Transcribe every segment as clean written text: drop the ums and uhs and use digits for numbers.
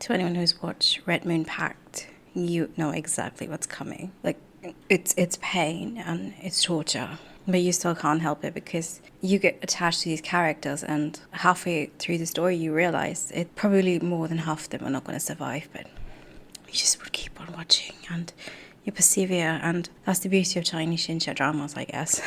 To anyone who's watched Red Moon Pact, you know exactly what's coming. Like, it's pain and it's torture, but you still can't help it because you get attached to these characters, and halfway through the story you realize it probably more than half of them are not going to survive, but you just would keep on watching and you persevere, and that's the beauty of Chinese Shincha dramas, I guess.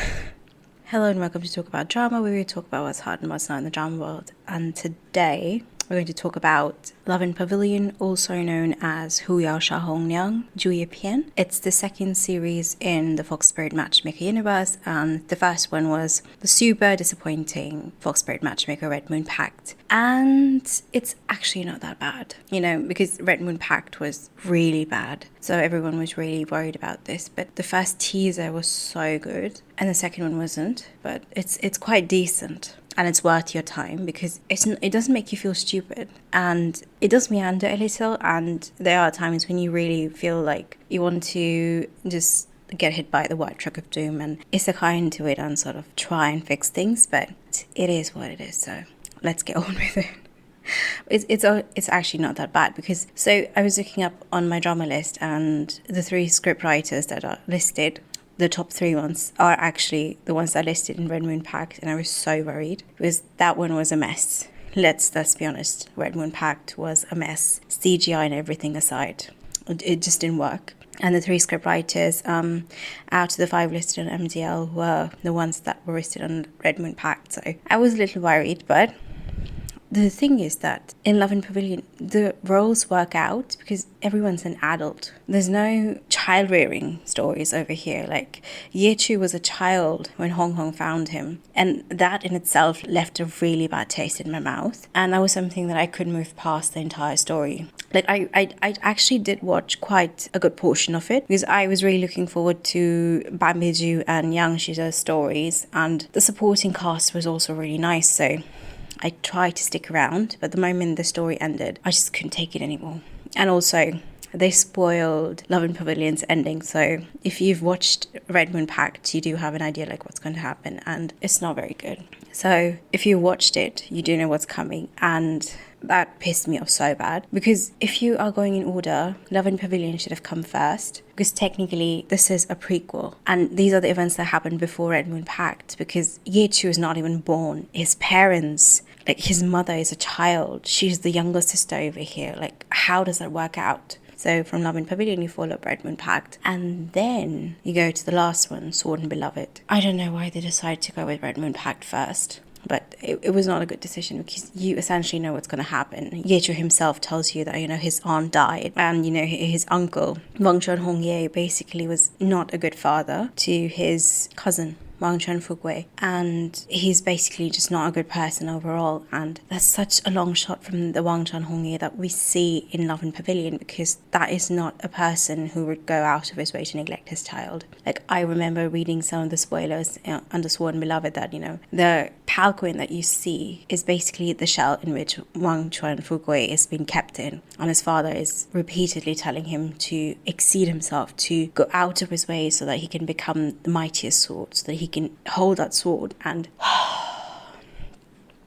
Hello and welcome to Talk About Drama, where we talk about what's hot and what's not in the drama world. And today we're going to talk about Love in Pavilion, also known as Hu Yao Sha Hong Niang, Juye Pian. It's the second series in the Fox Spirit Matchmaker universe, and the first one was the super disappointing Fox Spirit Matchmaker Red Moon Pact. And it's actually not that bad, because Red Moon Pact was really bad. So everyone was really worried about this. But the first teaser was so good, and the second one wasn't. But it's quite decent. And it's worth your time because it doesn't make you feel stupid, and it does meander a little, and there are times when you really feel like you want to just get hit by the white truck of doom and isekai into it and sort of try and fix things, but it is what it is, so let's get on with it. It's actually not that bad because, so I was looking up on my drama list, and the 3 script writers that are listed, the top 3 ones are actually the ones that are listed in Red Moon Pact, and I was so worried because that one was a mess. Let's be honest, Red Moon Pact was a mess, CGI and everything aside. It just didn't work. And the 3 script writers, out of the 5 listed on MDL, were the ones that were listed on Red Moon Pact. So I was a little worried, but the thing is that in Love in Pavilion, the roles work out because everyone's an adult. There's no child-rearing stories over here. Like, Ye Chu was a child when Hong Hong found him, and that in itself left a really bad taste in my mouth. And that was something that I couldn't move past the entire story. Like, I actually did watch quite a good portion of it because I was really looking forward to Bambiju and Yang Shiza's stories, and the supporting cast was also really nice, so I tried to stick around, but the moment the story ended, I just couldn't take it anymore. And also, they spoiled Love in Pavilion's ending, so if you've watched Red Moon Pact, you do have an idea like what's going to happen, and it's not very good. So if you watched it, you do know what's coming, and that pissed me off so bad, because if you are going in order, Love in Pavilion should have come first, because technically this is a prequel, and these are the events that happened before Red Moon Pact, because Ye Chu is not even born. His parents, like his mother is a child, she's the younger sister over here. Like, how does that work out? So from Love in Pavilion, you follow up Red Moon Pact, and then you go to the last one, Sword and Beloved. I don't know why they decided to go with Red Moon Pact first, but it was not a good decision because you essentially know what's going to happen. Ye Chu himself tells you that, his aunt died, and, his uncle, Wang Chuan Hong Ye, basically was not a good father to his cousin, Wang Chuan Fugui, and he's basically just not a good person overall. And that's such a long shot from the Wang Chuan Hongye that we see in Love in Pavilion, because that is not a person who would go out of his way to neglect his child. Like, I remember reading some of the spoilers under Sword and Beloved that, the Palquin that you see is basically the shell in which Wang Chuan Fugui is being kept in, and his father is repeatedly telling him to exceed himself, to go out of his way so that he can become the mightiest sword, so that he can hold that sword. And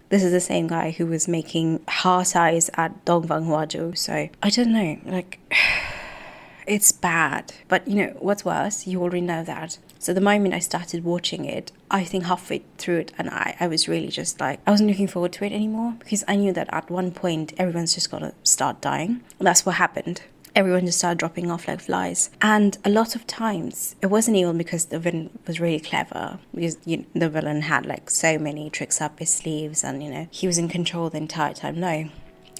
this is the same guy who was making heart eyes at Dongfang Huazhou. So I don't know, like, it's bad. But what's worse, you already know that. So the moment I started watching it, I think halfway through it, and I was really just like, I wasn't looking forward to it anymore, because I knew that at one point everyone's just gonna start dying. And that's what happened. Everyone just started dropping off like flies. And a lot of times, it wasn't even because the villain was really clever, because the villain had like so many tricks up his sleeves, and he was in control the entire time. No,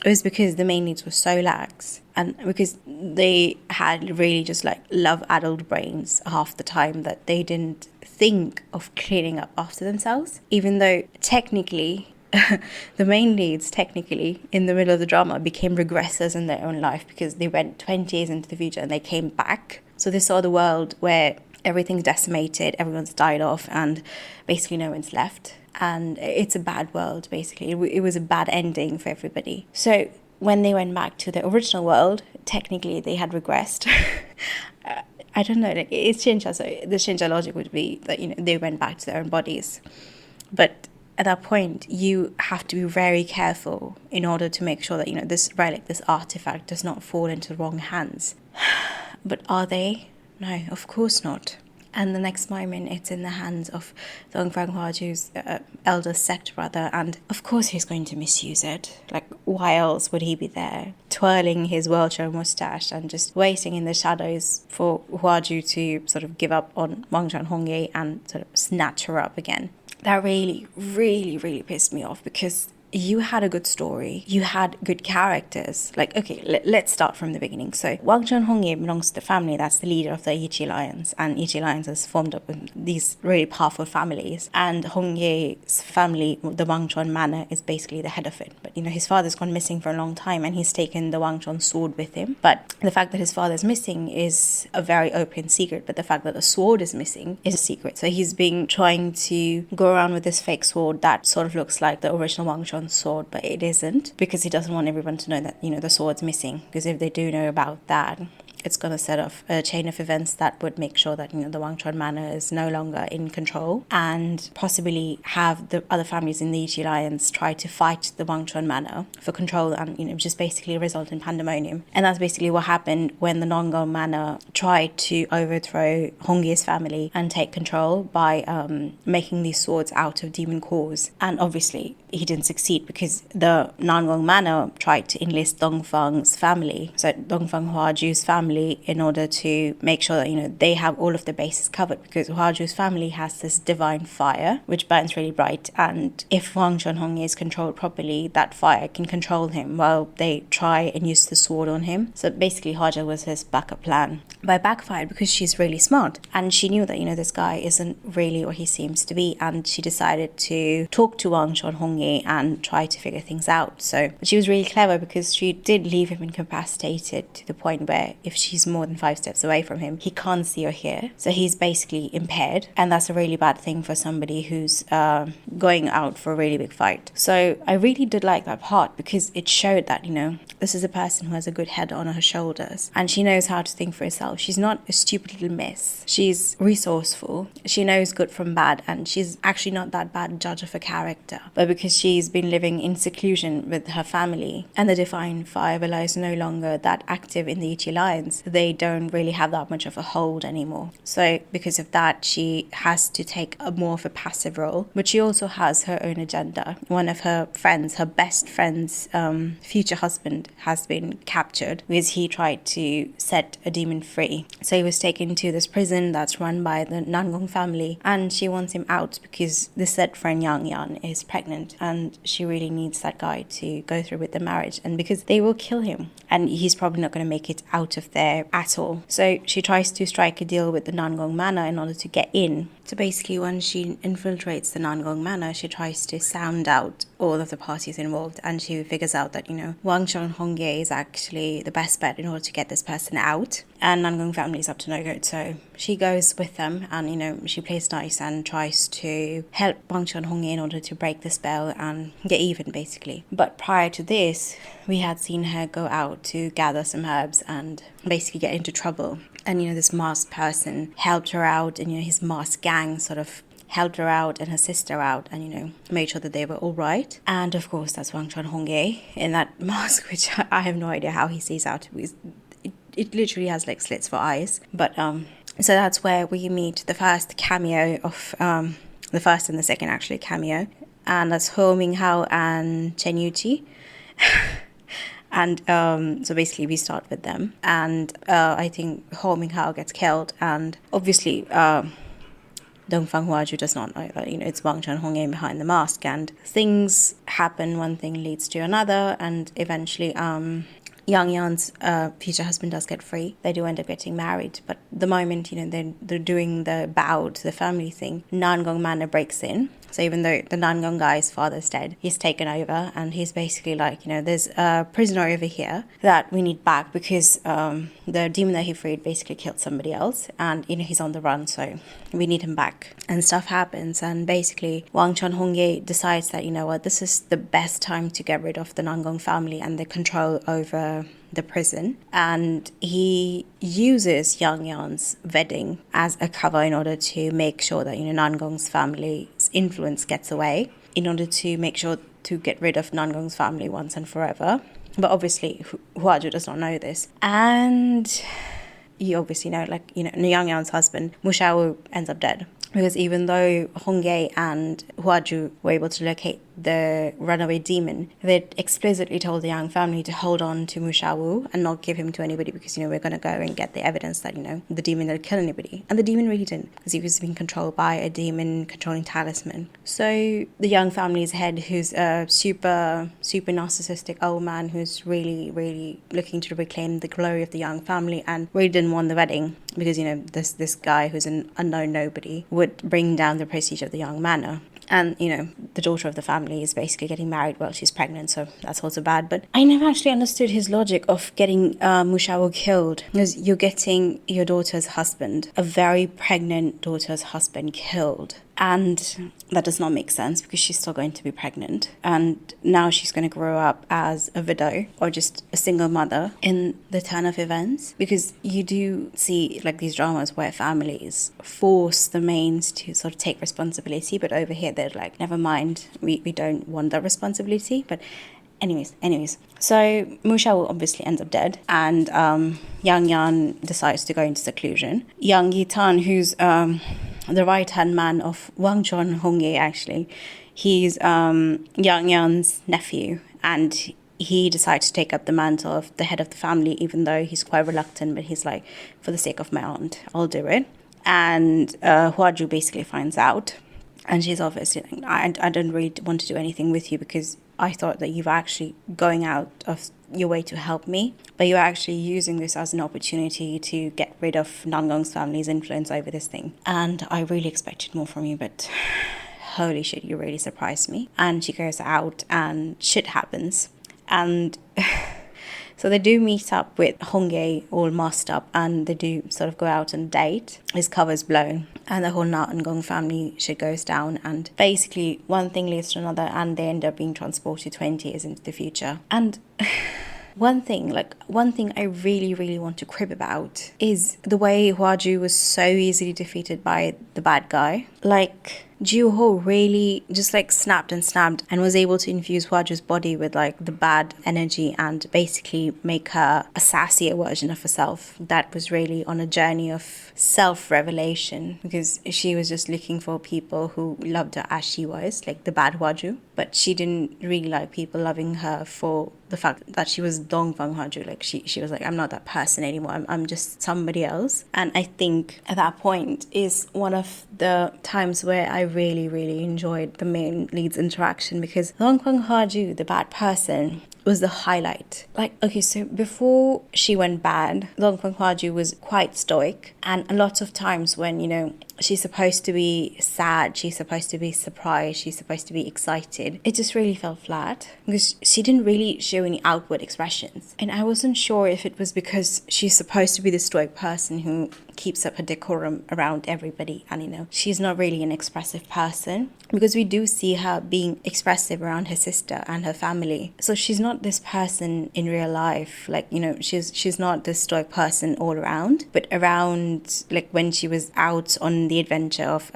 it was because the main leads were so lax, and because they had really just like love adult brains half the time, that they didn't think of cleaning up after themselves, even though technically the main leads technically in the middle of the drama became regressors in their own life, because they went 20 years into the future and they came back. So they saw the world where everything's decimated, everyone's died off, and basically no one's left. And it's a bad world, basically. It was a bad ending for everybody. So when they went back to the original world, technically they had regressed. I don't know, like, it's Shincha, so the Shincha logic would be that, they went back to their own bodies. But at that point, you have to be very careful in order to make sure that, this relic, this artifact does not fall into the wrong hands. But are they? No, of course not. And the next moment, it's in the hands of Dongfang Huaju's elder stepbrother, and of course he's going to misuse it. Like, why else would he be there, twirling his well-shown mustache and just waiting in the shadows for Huaju to sort of give up on Wang Zhenhongye and sort of snatch her up again? That really, really, really pissed me off, because you had a good story, you had good characters. Like, okay, let's start from the beginning. So Wang Zhenhongye belongs to the family that's the leader of the Yiqi Alliance, and Yiqi Alliance is formed up with these really powerful families, and Hongye's family, the Wangchuan manor, is basically the head of it. But his father's gone missing for a long time, and he's taken the Wangchuan sword with him. But the fact that his father's missing is a very open secret, but the fact that the sword is missing is a secret. So he's been trying to go around with this fake sword that sort of looks like the original Wangchuan sword, but it isn't, because he doesn't want everyone to know that the sword's missing, because if they do know about that, it's going to set off a chain of events that would make sure that the Wangchuan manor is no longer in control, and possibly have the other families in the Yiqi Alliance try to fight the Wangchuan manor for control, and just basically result in pandemonium. And that's basically what happened when the Nongong manor tried to overthrow Hongye's family and take control by making these swords out of demon cores. And obviously he didn't succeed, because the Nongong manor tried to enlist Dongfang's family, so Dongfang Huaju's family, in order to make sure that they have all of the bases covered, because Huaju's family has this divine fire which burns really bright, and if Wang Zhenhongye is controlled properly, that fire can control him while they try and use the sword on him. So basically Huaju was his backup plan, but backfired because she's really smart, and she knew that this guy isn't really what he seems to be, and she decided to talk to Wang Zhenhongye and try to figure things out. So she was really clever, because she did leave him incapacitated to the point where if she's more than 5 steps away from him, he can't see or hear. So he's basically impaired, and that's a really bad thing for somebody who's going out for a really big fight. So I really did like that part, because it showed that this is a person who has a good head on her shoulders, and she knows how to think for herself. She's not a stupid little miss. She's resourceful. She knows good from bad, and she's actually not that bad a judge of her character. But because she's been living in seclusion with her family, and the Divine Fire is no longer that active in the Yiqi Alliance, they don't really have that much of a hold anymore. So because of that, she has to take a more of a passive role, but she also has her own agenda. One of her friends, her best friend's future husband, has been captured because he tried to set a demon free. So he was taken to this prison that's run by the Nangong family, and she wants him out because the said friend Yang Yan is pregnant, and she really needs that guy to go through with the marriage, and because they will kill him, and he's probably not going to make it out of there at all. So she tries to strike a deal with the Nangong manor in order to get in. So basically, when she infiltrates the Nangong manor, she tries to sound out all of the parties involved, and she figures out that Wang Zhenhongye is actually the best bet in order to get this person out, and Nangong family is up to no good. So she goes with them, and she plays nice and tries to help Wang Zhenhongye in order to break the spell and get even, basically. But prior to this, we had seen her go out to gather some herbs and basically get into trouble. And this masked person helped her out, and his masked gang sort of helped her out and her sister out, and made sure that they were all right. And of course, that's Wang Zhenhongye in that mask, which I have no idea how he sees out, because it literally has like slits for eyes. But so that's where we meet the first cameo of the first and the second actually cameo, and that's Ho Minghao and Chen Yuqi. And so basically we start with them, and I think Ho Minghao gets killed, and obviously Dongfang Huaju does not know that it's Wang Zhenhongye behind the mask, and things happen, one thing leads to another, and eventually Yang Yan's future husband does get free. They do end up getting married, but the moment they're doing the bow to the family thing, Nangong manor breaks in. So even though the Nangong guy's father's dead, he's taken over, and he's basically like, there's a prisoner over here that we need back, because the demon that he freed basically killed somebody else, and he's on the run, so we need him back. And stuff happens, and basically Wang Zhenhongye decides that, this is the best time to get rid of the Nangong family and the control over the prison, and he uses Yang Yan's wedding as a cover in order to make sure that Nangong's family's influence gets away. in order to make sure to get rid of Nangong's family once and forever. But obviously, Huaju does not know this. And you obviously know, like, you know, Yang Yan's husband, Mushawu, ends up dead. Because even though Hongye and Huaju were able to locate the runaway demon, they explicitly told the Yang family to hold on to Mushawu and not give him to anybody because, you know, we're going to go and get the evidence that, you know, the demon didn't kill anybody. And the demon really didn't, because he was being controlled by a demon controlling talisman. So the Yang family's head, who's a super narcissistic old man who's really, really looking to reclaim the glory of the Yang family and really didn't want the wedding because, you know, this guy who's an unknown nobody would bring down the prestige of the Yang manor. And, you know, the daughter of the family is basically getting married while she's pregnant, so that's also bad. But I never actually understood his logic of getting Mushawu killed, because you're getting your daughter's husband, a very pregnant daughter's husband, killed. And that does not make sense because she's still going to be pregnant. And now she's going to grow up as a widow or just a single mother in the turn of events. Because you do see like these dramas where families force the mains to sort of take responsibility. But over here, they're like, never mind, we don't want that responsibility. But anyways. So Mushawu obviously ends up dead. And Yang Yan decides to go into seclusion. Yang Yitan, who's the right-hand man of Wang Chon Hongye, actually. He's Yang Yan's nephew, and he decides to take up the mantle of the head of the family, even though he's quite reluctant, but he's like, for the sake of my aunt, I'll do it. And Huaju basically finds out, and she's obviously like, I don't really want to do anything with you because I thought that you were actually going out of your way to help me, but you're actually using this as an opportunity to get rid of Nangong's family's influence over this thing. And I really expected more from you, but holy shit, you really surprised me. And she goes out and shit happens. And so they do meet up with Hongye all masked up, and they do sort of go out on a date. His cover's blown, and the whole Nangong family shit goes down, and basically one thing leads to another, and they end up being transported 20 years into the future. And one thing I really, really want to crib about is the way Huaju was so easily defeated by the bad guy. Like, Jiuho really just like snapped and was able to infuse Huaju's body with like the bad energy and basically make her a sassier version of herself. That was really on a journey of self-revelation, because she was just looking for people who loved her as she was, like the bad Huaju. But she didn't really like people loving her for the fact that she was Dongfang Huaju. Like she was like, I'm not that person anymore. I'm just somebody else. And I think at that point is one of the times where I really, really enjoyed the main lead's interaction, because Dongfang Huaju, the bad person, was the highlight. Like, okay, so before she went bad, Dongfang Huaju was quite stoic, and a lot of times when, you know, she's supposed to be sad, she's supposed to be surprised, she's supposed to be excited, it just really fell flat because she didn't really show any outward expressions. And I wasn't sure if it was because she's supposed to be the stoic person who keeps up her decorum around everybody, and, you know, she's not really an expressive person, because we do see her being expressive around her sister and her family. So she's not this person in real life, like, you know, she's not this stoic person all around, but around, like, when she was out on the adventure of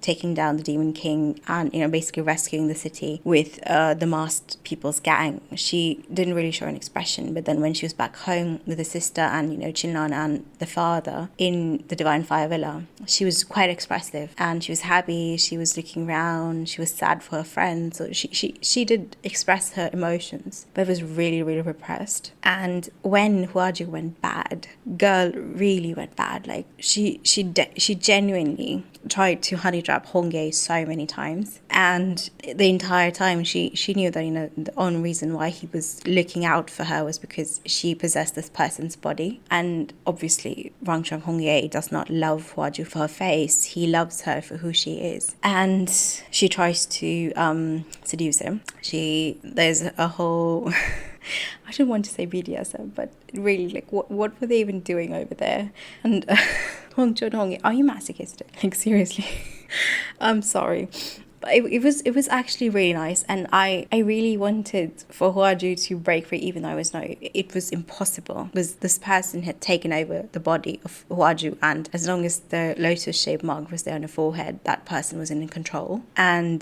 taking down the Demon King and, you know, basically rescuing the city with the masked people's gang, she didn't really show an expression. But then when she was back home with the sister and, you know, Chinlan and the father in the Divine Fire Villa, she was quite expressive, and she was happy, she was looking around, she was sad for her friends. So she did express her emotions, but it was really, really repressed. And when Huaju went bad, girl really went bad. Like, she genuinely tried to honey trap Hongye so many times, and the entire time she knew that, you know, the only reason why he was looking out for her was because she possessed this person's body. And obviously Wang Chong Hongye does not love Huaju for her face, he loves her for who she is, and she tries to seduce him. There's a whole I don't want to say BDSM, but really, like, what were they even doing over there? And Hong Chun Hong, are you masochistic? Like, seriously. I'm sorry. But it was actually really nice, and I really wanted for Huaju to break free, even though it was impossible, because this person had taken over the body of Huaju, and as long as the lotus-shaped mark was there on her forehead, that person was in control. And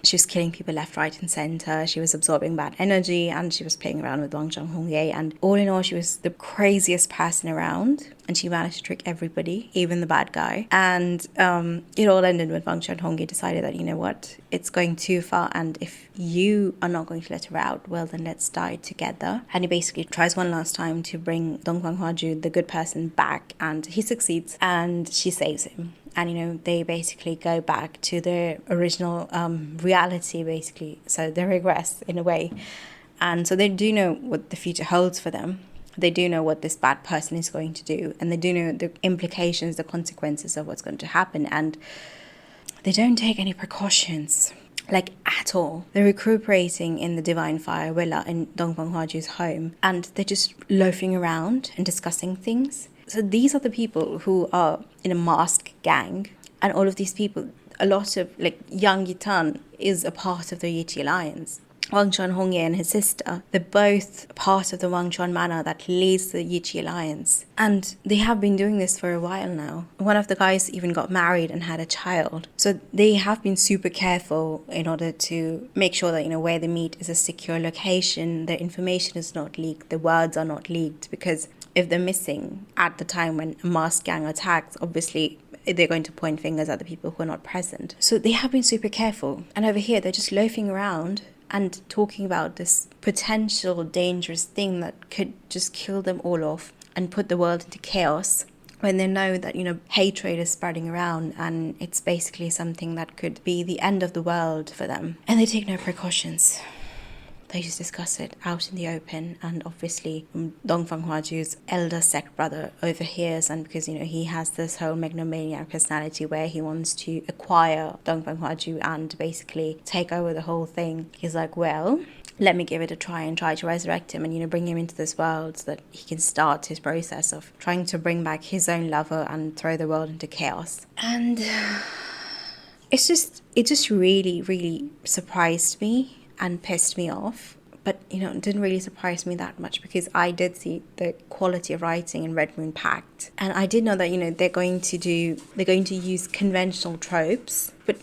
she was killing people left, right, and center. She was absorbing bad energy, and she was playing around with Wang Chang-hongye, and all in all, she was the craziest person around. And she managed to trick everybody, even the bad guy. And it all ended when Wang Chang-hongye decided that, you know what, it's going too far, and if you are not going to let her out, well, then let's die together. And he basically tries one last time to bring Dong Fang Huaju, the good person, back, and he succeeds, and she saves him. And, you know, they basically go back to their original reality, basically. So they regress in a way. And so they do know what the future holds for them. They do know what this bad person is going to do, and they do know the implications, the consequences of what's going to happen, and they don't take any precautions, like at all. They're recuperating in the Divine Fire Villa in Dongfang Huaju's home, and they're just loafing around and discussing things. So these are the people who are in a masked gang, and all of these people, a lot of, like, Yang Yitan is a part of the Yichi Alliance. Wang Chuan-hongye and his sister, they're both part of the Wang Chuan manor that leads the Yichi Alliance. And they have been doing this for a while now. One of the guys even got married and had a child. So they have been super careful in order to make sure that, you know, where they meet is a secure location, their information is not leaked, the words are not leaked, because if they're missing at the time when a masked gang attacks, obviously they're going to point fingers at the people who are not present. So they have been super careful. And over here, they're just loafing around and talking about this potential dangerous thing that could just kill them all off and put the world into chaos, when they know that, you know, hatred is spreading around and it's basically something that could be the end of the world for them. And they take no precautions. They just discuss it out in the open, and obviously Dongfang Huaju's elder sect brother overhears, and because, you know, he has this whole megalomaniac personality where he wants to acquire Dongfang Huaju and basically take over the whole thing. He's like, well, let me give it a try and try to resurrect him and, you know, bring him into this world so that he can start his process of trying to bring back his own lover and throw the world into chaos. And it just really, really surprised me and pissed me off. But, you know, it didn't really surprise me that much, because I did see the quality of writing in Red Moon Pact. And I did know that, you know, they're going to use conventional tropes, but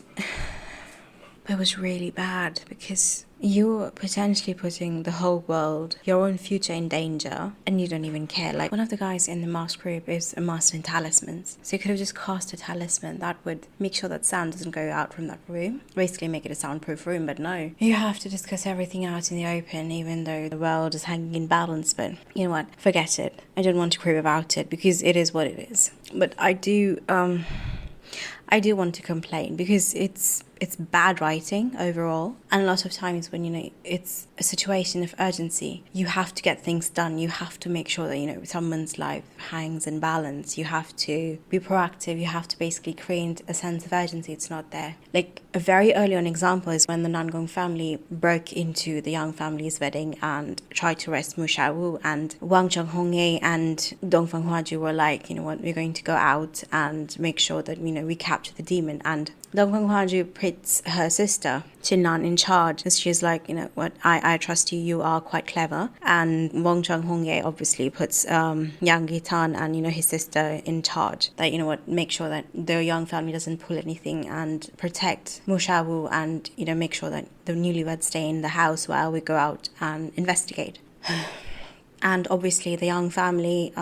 it was really bad, because you're potentially putting the whole world, your own future, in danger, and you don't even care. Like, one of the guys in the mask group is a master in talismans, so you could have just cast a talisman that would make sure that sound doesn't go out from that room, basically make it a soundproof room. But no, you have to discuss everything out in the open, even though the world is hanging in balance. But you know what, forget it. I don't want to crib about it, because it is what it is. But I do want to complain, because it's bad writing overall, and a lot of times when, you know, it's a situation of urgency, you have to get things done. You have to make sure that, you know, someone's life hangs in balance. You have to be proactive. You have to basically create a sense of urgency. It's not there. Like, a very early on example is when the Nangong family broke into the Yang family's wedding and tried to arrest Mu Xiaowu, and Wang Chang-hongye and Dongfang Huaju were like, you know what, we're going to go out and make sure that, you know, we capture the demon. And Dongfang Huaju puts her sister Chinnan in charge, because she's like, you know what, I trust you, you are quite clever. And Wang Chang-hongye obviously puts Yang Yitan and, you know, his sister in charge, that, you know what, make sure that the Yang family doesn't pull anything and protect Mu Xiaowu, and, you know, make sure that the newlyweds stay in the house while we go out and investigate. And obviously the Yang family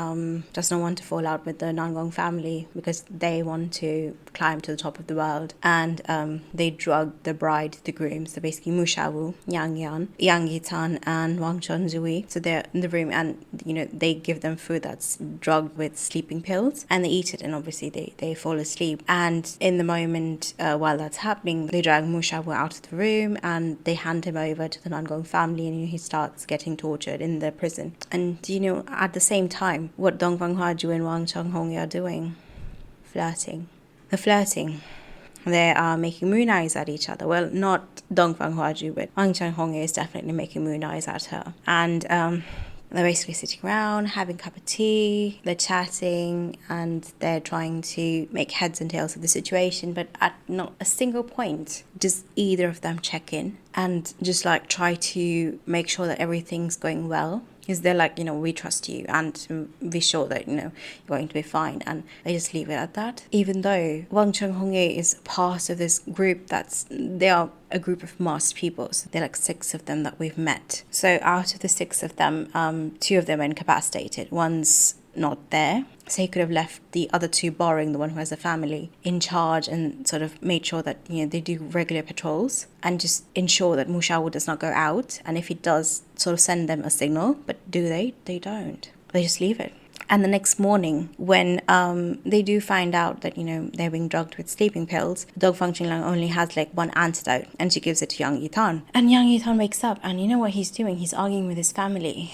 does not want to fall out with the Nangong family, because they want to climb to the top of the world. And they drug the bride, the groom, so basically Mu Xiaowu, Yang Yan, Yang Yitan and Wang Chunzui. So they're in the room, and, you know, they give them food that's drugged with sleeping pills, and they eat it, and obviously they fall asleep. And in the moment while that's happening, they drag Mu Xiaowu out of the room and they hand him over to the Nangong family, and, you know, he starts getting tortured in the prison. And, you know, at the same time, what Dongfang Huaju and Wang Chang-hongye are doing? Flirting. They're flirting. They are making moon eyes at each other. Well, not Dongfang Huaju, but Wang Chang-hongye is definitely making moon eyes at her. And They're basically sitting around, having a cup of tea, they're chatting, and they're trying to make heads and tails of the situation. But at not a single point does either of them check in and just like try to make sure that everything's going well. Because they're like, we trust you and we're sure that, you're going to be fine. And they just leave it at that. Even though Wang Chunghongye is part of this group they are a group of masked people. So they're like 6 of them that we've met. So out of the 6 of them, 2 of them are incapacitated. One's not there. So he could have left the other 2, barring the one who has a family, in charge and sort of made sure that, they do regular patrols and just ensure that Mu Xiaowu does not go out. And if he does, sort of send them a signal. But do they? They don't. They just leave it. And the next morning, when they do find out that, they're being drugged with sleeping pills, Dog Fang Qinglang only has like one antidote and she gives it to Yang Yitan. And Yang Yitan wakes up and you know what he's doing? He's arguing with his family.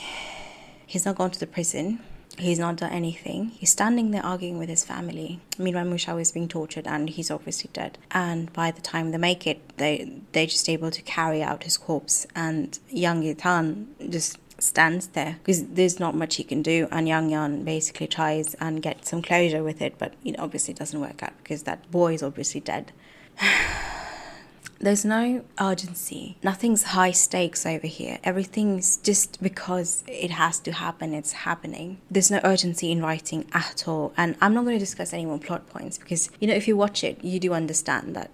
He's not gone to the prison. He's not done anything. He's standing there arguing with his family. Meanwhile, Mu Xiaowu is being tortured and he's obviously dead. And by the time they make it, they're just able to carry out his corpse. And Yang Yitan just stands there because there's not much he can do. And Yang Yan basically tries and gets some closure with it. But it obviously doesn't work out because that boy is obviously dead. There's no urgency. Nothing's high stakes over here. Everything's just because it has to happen, it's happening. There's no urgency in writing at all. And I'm not going to discuss any more plot points because, if you watch it, you do understand that,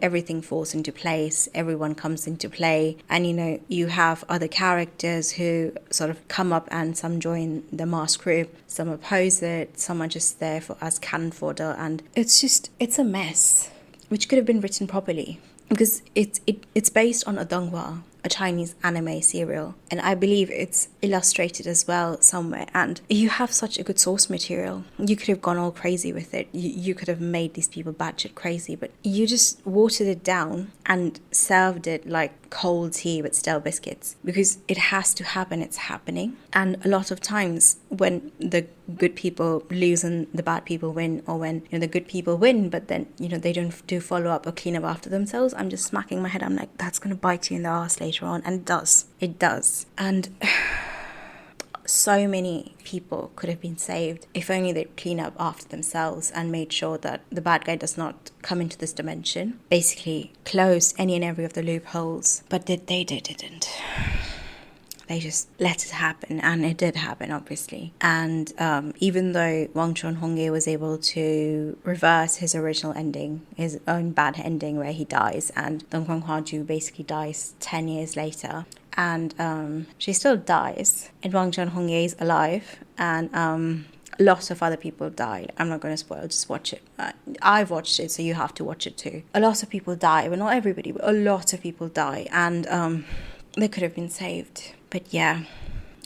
everything falls into place, everyone comes into play. And, you have other characters who sort of come up and some join the mask crew, some oppose it, some are just there as cannon fodder. And it's a mess, which could have been written properly. Because it's based on a donghua, a Chinese anime serial, and I believe it's illustrated as well somewhere. And you have such a good source material. You could have gone all crazy with it. You could have made these people batshit crazy, but you just watered it down and served it like cold tea with stale biscuits because it has to happen. It's happening. And a lot of times when the good people lose and the bad people win, or when the good people win but then they don't do follow up or clean up after themselves, I'm just smacking my head. I'm like, that's gonna bite you in the ass later on. And it does. And so many people could have been saved if only they'd clean up after themselves and made sure that the bad guy does not come into this dimension. Basically close any and every of the loopholes. But they didn't. They just let it happen, and it did happen, obviously. And even though Wang Chunghongye was able to reverse his original ending, his own bad ending where he dies, and Dong Fang Huaju basically dies 10 years later, and she still dies, and Wang Chunghongye is alive, and lots of other people died. I'm not going to spoil, just watch it. I've watched it, so you have to watch it too. A lot of people die, but not everybody, but a lot of people die, and they could have been saved. But yeah,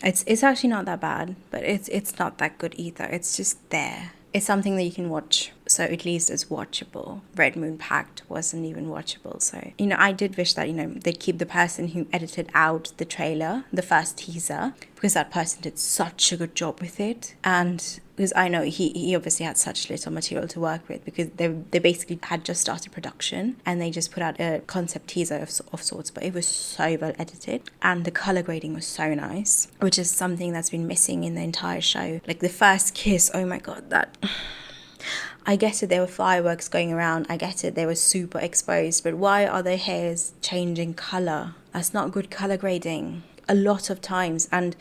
it's actually not that bad, but it's not that good either. It's just there. It's something that you can watch, so at least it's watchable. Red Moon Pact wasn't even watchable, so I did wish that they'd keep the person who edited out the trailer, the first teaser, because that person did such a good job with it. And because I know he obviously had such little material to work with, because they basically had just started production and they just put out a concept teaser of sorts, but it was so well edited and the color grading was so nice, which is something that's been missing in the entire show. Like the first kiss, oh my god, that I get it, there were fireworks going around, I get it, they were super exposed, but why are their hairs changing color? That's not good color grading a lot of times. And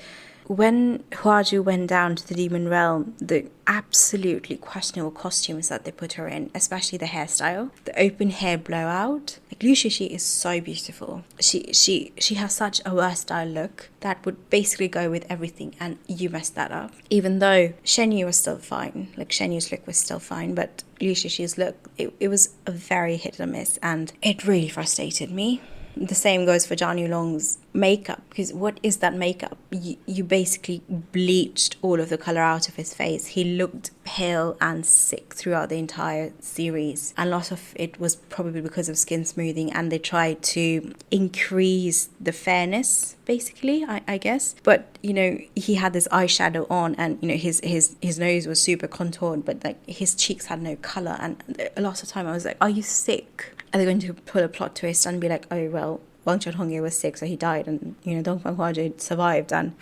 when Huaju went down to the demon realm, the absolutely questionable costumes that they put her in, especially the hairstyle, the open hair blowout. Like Liu Shishi is so beautiful. She has such a versatile look that would basically go with everything, and you messed that up. Even though Shen Yu was still fine, like Shen Yu's look was still fine, but Liu Shishi's look, it was a very hit or miss, and it really frustrated me. The same goes for Zhang Yulong's makeup, because what is that makeup? You basically bleached all of the colour out of his face. He looked pale and sick throughout the entire series, and a lot of it was probably because of skin smoothing, and they tried to increase the fairness, basically, I guess. But he had this eyeshadow on, and his nose was super contoured, but like his cheeks had no colour. And a lot of time I was like, are you sick? Are they going to pull a plot twist and be like, oh well, Wang Chunghongye was sick, so he died, and Dong Fang Huaju survived? And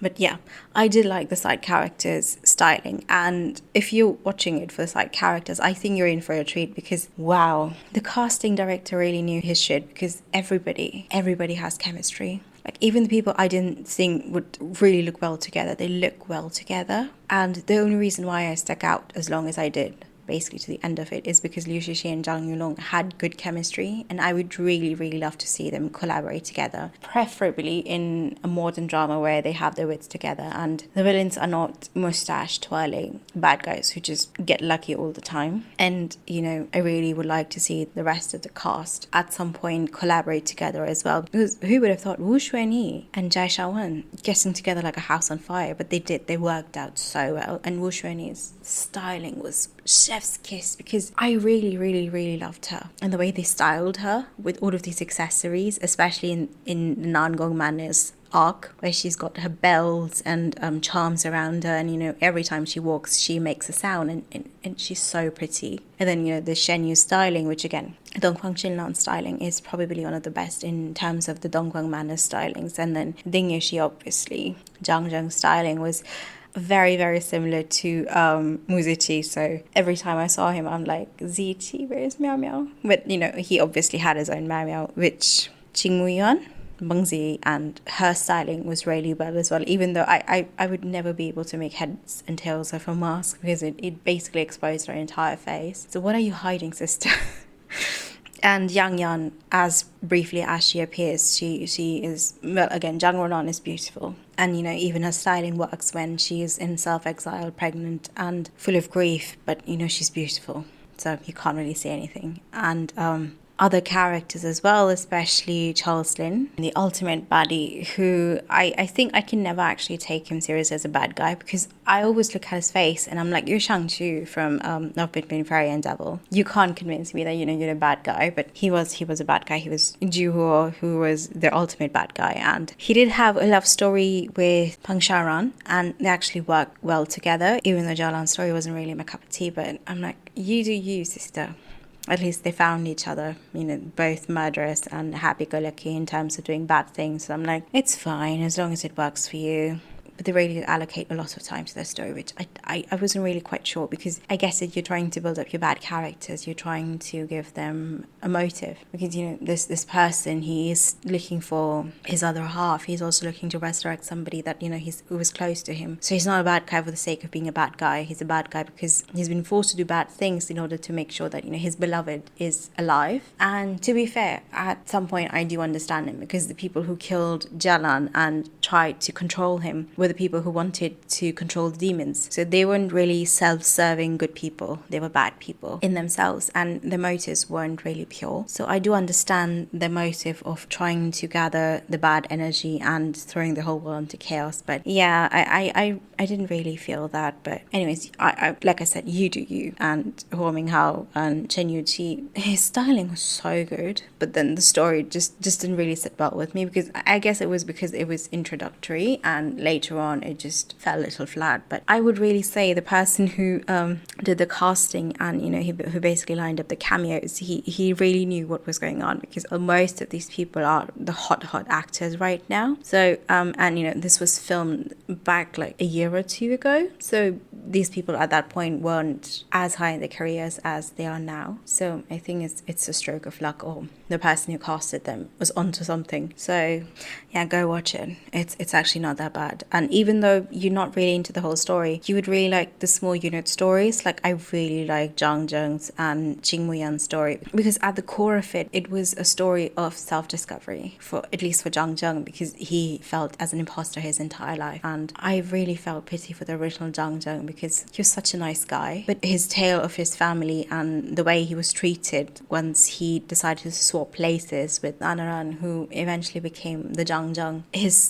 But yeah, I did like the side characters' styling. And if you're watching it for the side characters, I think you're in for a treat because, wow, the casting director really knew his shit because everybody has chemistry. Like, even the people I didn't think would really look well together, they look well together. And the only reason why I stuck out as long as I did, basically to the end of it, is because Liu Shishi and Zhang Yulong had good chemistry, and I would really, really love to see them collaborate together, preferably in a modern drama where they have their wits together and the villains are not mustache twirling bad guys who just get lucky all the time. And, you know, I really would like to see the rest of the cast at some point collaborate together as well, because who would have thought Wu Xuanyi and Jai Shaowen getting together like a house on fire? But they did. They worked out so well, and Wu Xuanyi's styling was chef's kiss because I really, really, really loved her and the way they styled her with all of these accessories, especially in the Nangong Manor's arc, where she's got her bells and charms around her, and you know, every time she walks she makes a sound, and she's so pretty. And then, you know, the Shen Yu styling, which again, Dongguang Qinlan styling is probably one of the best in terms of the Dongguang Manor stylings. And then Ding Yuxi, obviously, Zhang Zheng's styling was very, very similar to Muzichi. So every time I saw him, I'm like, Zichi, where's Miao Miao? But, you know, he obviously had his own Miao Miao, which Qing Muyuan, Bengzi, and her styling was really well as well, even though I would never be able to make heads and tails of her mask because it basically exposed her entire face. So what are you hiding, sister? And Yang Yan, as briefly as she appears, she is, well, again, Zhang Ronan is beautiful. And, you know, even her styling works when she is in self-exile, pregnant and full of grief. But, you know, she's beautiful. So you can't really say anything. And other characters as well, especially Charles Lin, the ultimate baddie, who I think I can never actually take him serious as a bad guy because I always look at his face and I'm like, you're Shang-Chi from Love Between Fairy and Devil. You can't convince me that, you know, you're a bad guy. But he was a bad guy. He was Juho, who was the ultimate bad guy. And he did have a love story with Pang Sharan, and they actually worked well together, even though Jalan's story wasn't really my cup of tea. But I'm like, you do you, sister. At least they found each other, you know, both murderous and happy-go-lucky in terms of doing bad things. So I'm like, it's fine as long as it works for you. But they really did allocate a lot of time to their story, which I wasn't really quite sure, because I guess if you're trying to build up your bad characters, you're trying to give them a motive. Because, you know, this person, he is looking for his other half. He's also looking to resurrect somebody that, you know, who was close to him. So he's not a bad guy for the sake of being a bad guy. He's a bad guy because he's been forced to do bad things in order to make sure that, you know, his beloved is alive. And to be fair, at some point I do understand him, because the people who killed Jalan and tried to control him were the people who wanted to control the demons. So they weren't really self-serving good people. They were bad people in themselves, and their motives weren't really pure. So I do understand the motive of trying to gather the bad energy and throwing the whole world into chaos. But yeah, I didn't really feel that. But anyways, I like I said, you do you. And Huo Minghao and Chen Yuqi, his styling was so good, but then the story just didn't really sit well with me, because I guess it was because it was introductory and later on it just fell a little flat. But I would really say the person who did the casting and, you know, who basically lined up the cameos, he really knew what was going on, because most of these people are the hot actors right now. So and, you know, this was filmed back like a year or two ago, so these people at that point weren't as high in their careers as they are now. So I think it's a stroke of luck, or the person who casted them was onto something. So yeah, go watch it. It's actually not that bad. And even though you're not really into the whole story, you would really like the small unit stories. Like, I really like Zhang Zheng's and Qing Muyan's story, because at the core of it was a story of self-discovery, for at least for Zhang Zheng, because he felt as an imposter his entire life. And I really felt pity for the original Zhang Zheng, because he was such a nice guy, but his tale of his family and the way he was treated once he decided to swap places with Anaran, who eventually became the Zhang Zheng,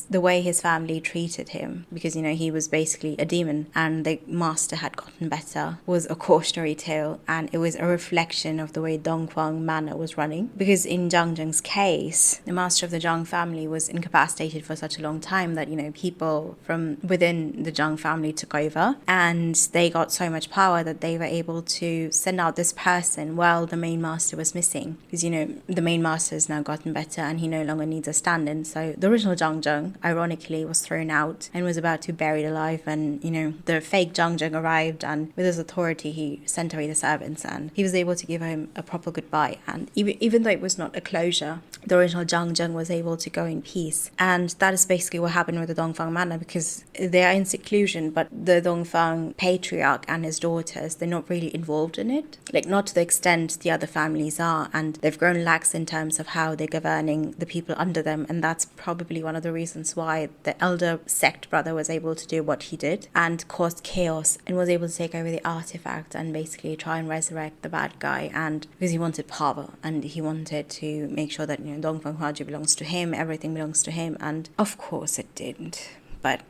the way his family treated him, because, you know, he was basically a demon and the master had gotten better, was a cautionary tale. And it was a reflection of the way Dongguang Manor was running, because in Zhang Zheng's case, the master of the Zhang family was incapacitated for such a long time that, you know, people from within the Zhang family took over, and and they got so much power that they were able to send out this person while the main master was missing, because the main master has now gotten better and he no longer needs a stand-in. So the original Zhang Zheng ironically was thrown out and was about to be buried alive, and the fake Zhang Zheng arrived, and with his authority he sent away the servants, and he was able to give him a proper goodbye. And even though it was not a closure, the original Zhang Zheng was able to go in peace. And that is basically what happened with the Dongfang manor, because they are in seclusion, but the Dongfang patriarch and his daughters, they're not really involved in it, like not to the extent the other families are, and they've grown lax in terms of how they're governing the people under them. And that's probably one of the reasons why the elder sect brother was able to do what he did and caused chaos, and was able to take over the artifact and basically try and resurrect the bad guy, and because he wanted power and he wanted to make sure that Dongfang Huaji belongs to him, everything belongs to him, and of course it didn't. But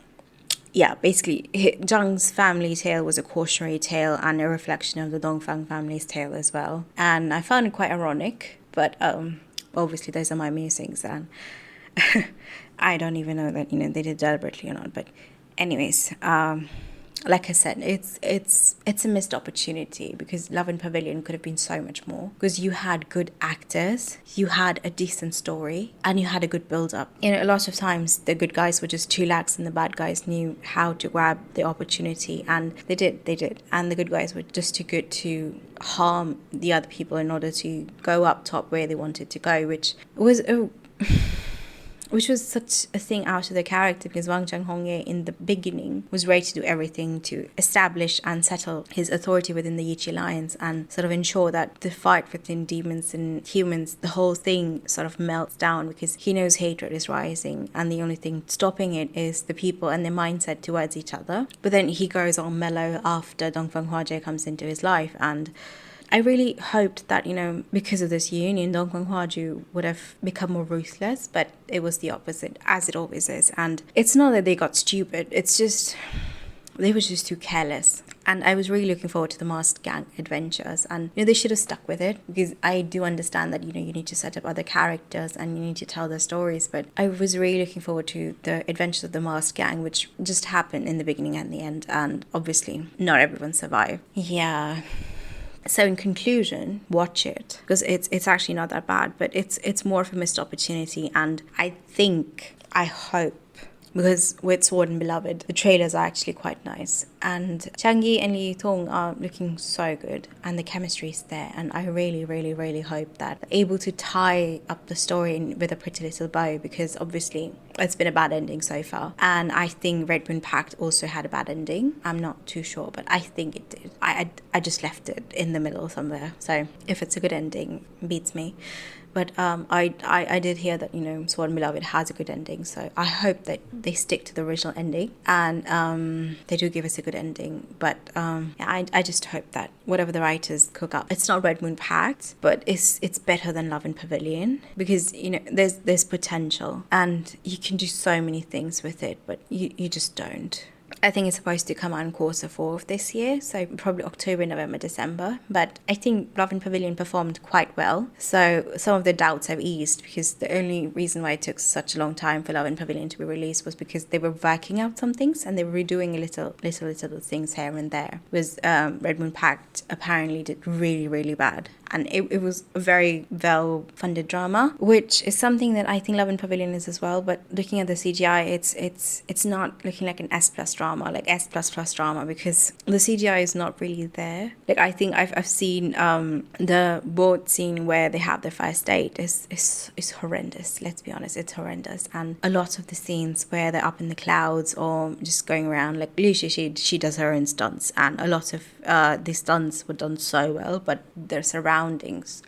yeah, basically Zhang's family tale was a cautionary tale and a reflection of the Dongfang family's tale as well, and I found it quite ironic. But obviously those are my musings, and I don't even know that they did deliberately or not. But anyways, like I said, it's a missed opportunity, because Love in Pavilion could have been so much more, because you had good actors, you had a decent story, and you had a good build-up. A lot of times the good guys were just too lax and the bad guys knew how to grab the opportunity, and they did, and the good guys were just too good to harm the other people in order to go up top where they wanted to go, which was such a thing out of the character, because Wang Zhenghongye in the beginning was ready to do everything to establish and settle his authority within the Yiqi Alliance, and sort of ensure that the fight between demons and humans, the whole thing sort of melts down, because he knows hatred is rising and the only thing stopping it is the people and their mindset towards each other. But then he goes on mellow after Dongfang Huajie comes into his life, and I really hoped that, because of this union, Dongfang Huaju would have become more ruthless, but it was the opposite, as it always is. And it's not that they got stupid, it's just they were just too careless. And I was really looking forward to the Masked Gang adventures, and they should have stuck with it, because I do understand that you need to set up other characters and you need to tell their stories. But I was really looking forward to the adventures of the Masked Gang, which just happened in the beginning and the end, and obviously not everyone survived. Yeah. So in conclusion, watch it, because it's actually not that bad, but it's more of a missed opportunity. And I hope, because with Sword and Beloved, the trailers are actually quite nice, and Chang Yi and Li Tong are looking so good, and the chemistry is there, and I really, really, really hope that they're able to tie up the story with a pretty little bow, because obviously it's been a bad ending so far, and I think Red Moon Pact also had a bad ending. I'm not too sure, but I think it did. I just left it in the middle somewhere, so if it's a good ending, beats me. But I did hear that, Sword and Beloved has a good ending, so I hope that they stick to the original ending, and they do give us a good ending. But I just hope that whatever the writers cook up, it's not Red Moon Pact, but it's better than Love in Pavilion, because there's potential and you can do so many things with it, but you just don't. I think it's supposed to come out in Q4 of this year, so probably October, November, December. But I think Love in Pavilion performed quite well, so some of the doubts have eased, because the only reason why it took such a long time for Love in Pavilion to be released was because they were working out some things and they were redoing little things here and there. Because Red Moon Pact apparently did really, really bad. And it was a very well-funded drama, which is something that I think Love in Pavilion is as well. But looking at the CGI, it's not looking like an S+ drama, like S++ drama, because the CGI is not really there. Like, I think I've seen the boat scene where they have their first date is horrendous. Let's be honest, it's horrendous. And a lot of the scenes where they're up in the clouds or just going around, like Liu she does her own stunts, and a lot of the stunts were done so well, but their surroundings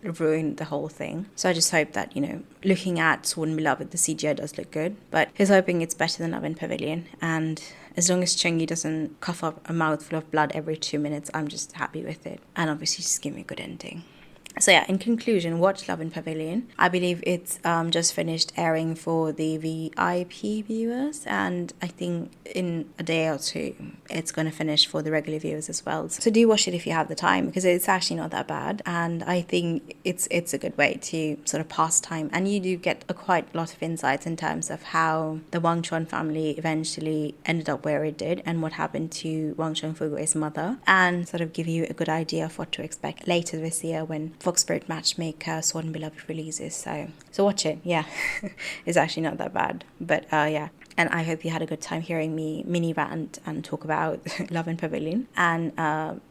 ruined the whole thing. So I just hope that, looking at Sword and Beloved, the CGI does look good, but he's hoping it's better than Love in Pavilion. And as long as Chungi doesn't cough up a mouthful of blood every 2 minutes, I'm just happy with it. And obviously just give me a good ending. So yeah, in conclusion, watch Love in Pavilion. I believe it's just finished airing for the VIP viewers, and I think in a day or two it's going to finish for the regular viewers as well. So do watch it if you have the time, because it's actually not that bad, and I think it's a good way to sort of pass time, and you do get a quite lot of insights in terms of how the Wang Chuan family eventually ended up where it did, and what happened to Wang Chengfugui's mother, and sort of give you a good idea of what to expect later this year when Fox Spirit Matchmaker Sword and Beloved releases. So watch it. Yeah, it's actually not that bad. But yeah. And I hope you had a good time hearing me mini rant and talk about Love in Pavilion. And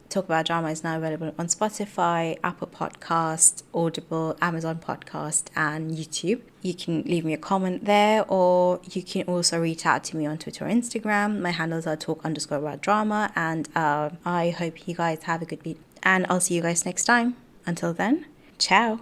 Talk About Drama is now available on Spotify, Apple Podcast, Audible, Amazon Podcast, and YouTube. You can leave me a comment there, or you can also reach out to me on Twitter or Instagram. My handles are talk_about_drama. And I hope you guys have a good week. And I'll see you guys next time. Until then, ciao.